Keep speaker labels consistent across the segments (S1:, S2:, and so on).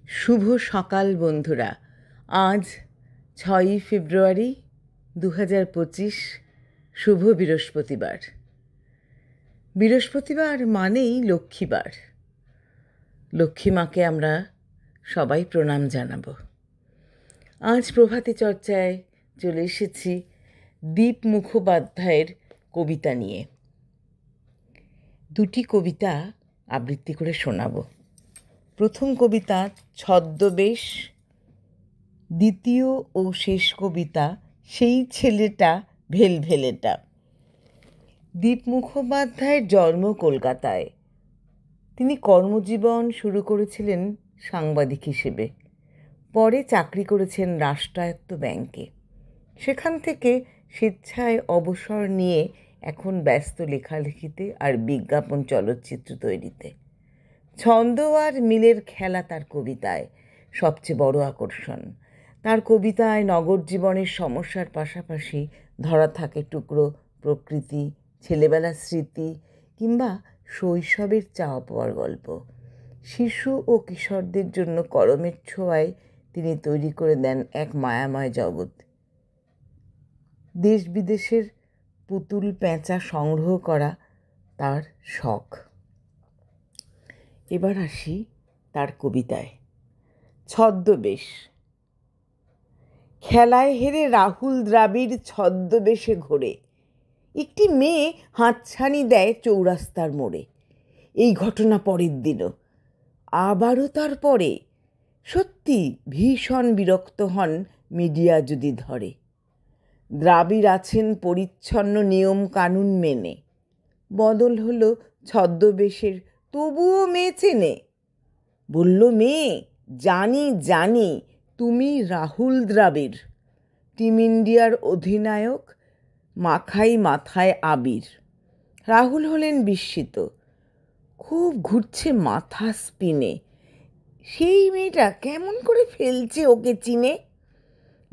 S1: শুভ সকাল বন্ধুরা। আজ 6ই ফেব্রুয়ারি 2025, শুভ বৃহস্পতিবার। বৃহস্পতিবার মানেই লক্ষ্মীবার। লক্ষ্মী মাকে আমরা সবাই প্রণাম জানাবো। আজ প্রভাতী চর্চায় চলে এসেছি দীপ মুখোপাধ্যায়ের কবিতা নিয়ে। দুটি কবিতা আবৃত্তি করে শোনাবো। প্রথম কবিতা ছদ্মবেশ, দ্বিতীয় ও শেষ কবিতা সেই ছেলেটা ভেলভেলেটা। দীপ মুখোপাধ্যায়ের জন্ম কলকাতায়। তিনি কর্মজীবন শুরু করেছিলেন সাংবাদিক হিসেবে, পরে চাকরি করেছেন রাষ্ট্রায়ত্ত ব্যাংকে। সেখান থেকে স্বেচ্ছায় অবসর নিয়ে এখন ব্যস্ত লেখালেখিতে আর বিজ্ঞাপন চলচ্চিত্র তৈরিতে। ছন্দ আর মিলের খেলা তার কবিতায় সবচেয়ে বড় আকর্ষণ। তার কবিতায় নগর জীবনের সমস্যার পাশাপাশি ধরা থাকে টুকরো প্রকৃতি, ছেলেবেলার স্মৃতি কিংবা শৈশবের চাওয়া পাওয়ার গল্প। শিশু ও কিশোরদের জন্য কলমের ছোঁয়ায় তিনি তৈরি করে দেন এক মায়াময় জগৎ। দেশ বিদেশের পুতুল পেঁচা সংগ্রহ করা তার শখ। এবার আসি তার কবিতায়। ছদ্মবেশ। খেলায় হেরে রাহুল দ্রাবিড় ছদ্মবেশে ঘোরে। একটি মেয়ে হাতছানি দেয় চৌরাস্তার মোড়ে। এই ঘটনা পরের দিনও, আবারও তার পরে। সত্যি ভীষণ বিরক্ত হন মিডিয়া যদি ধরে। দ্রাবিড় আছেন পরিচ্ছন্ন নিয়ম কানুন মেনে। বদল হলো ছদ্মবেশের, তবুও মেয়ে চেনে। বলল মেয়ে, জানি জানি তুমি রাহুল দ্রাবিড়, টিম ইন্ডিয়ার অধিনায়ক, মাখাই মাথায় আবির। রাহুল হলেন বিস্মিত, খুব ঘুরছে মাথা স্পিনে। সেই মেয়েটা কেমন করে ফেলছে ওকে চিনে।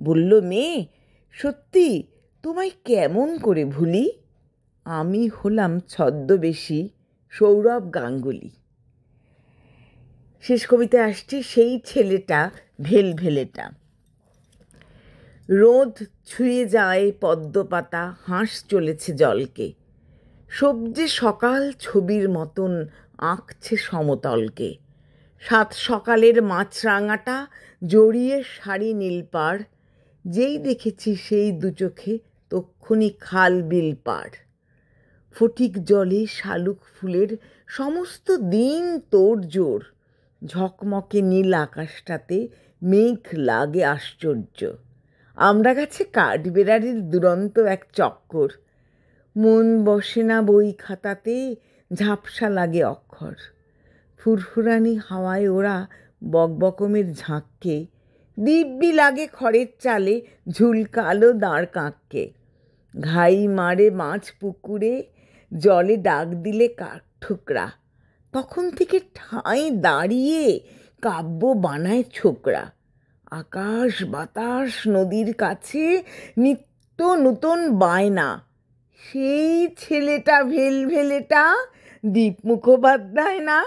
S1: বলল মেয়ে, সত্যি তোমায় কেমন করে ভুলি, আমি হলাম ছদ্মবেশী সৌরভ গাঙ্গুলি। শেষ কবিতায় আসছে সেই ছেলেটা ভেলভেলেটা। রোদ ছুঁয়ে যায় পদ্মপাতা, হাঁস চলেছে জলকে। সবজে সকাল ছবির মতন আঁকছে সমতলকে। সাত সকালের মাছরাঙাটা জড়িয়ে শাড়ি নীলপাড়। যেই দেখেছি সেই দু চোখে তক্ষুনি খাল বিল পাড়। ফটিক জলে শালুক ফুলের সমস্ত দিন তোড়জোড়। ঝকমকে নীল আকাশটাতে মেঘ লাগে আশ্চর্য। আমরা গাছে কাঠবেড়ালির দুরন্ত এক চক্কর। মন বসে না বই খাতাতে, ঝাপসা লাগে অক্ষর। ফুরফুরানি হাওয়ায় ওরা বকবকমের ঝাঁককে। দিব্যি লাগে খড়ের চালে ঝুলকালো দাঁড় কাঁককে। ঘাই মারে মাছ পুকুরে, জলে ডাক দিলে কাঠঠোকরা। তখন থেকে ঠাঁই দাঁড়িয়ে কাব্য বানায় ছোকরা। আকাশ বাতাস নদীর কাছে নিত্য নূতন বায়না। সেই ছেলেটা ভেলভেলেটা দীপ মুখোপাধ্যায় না?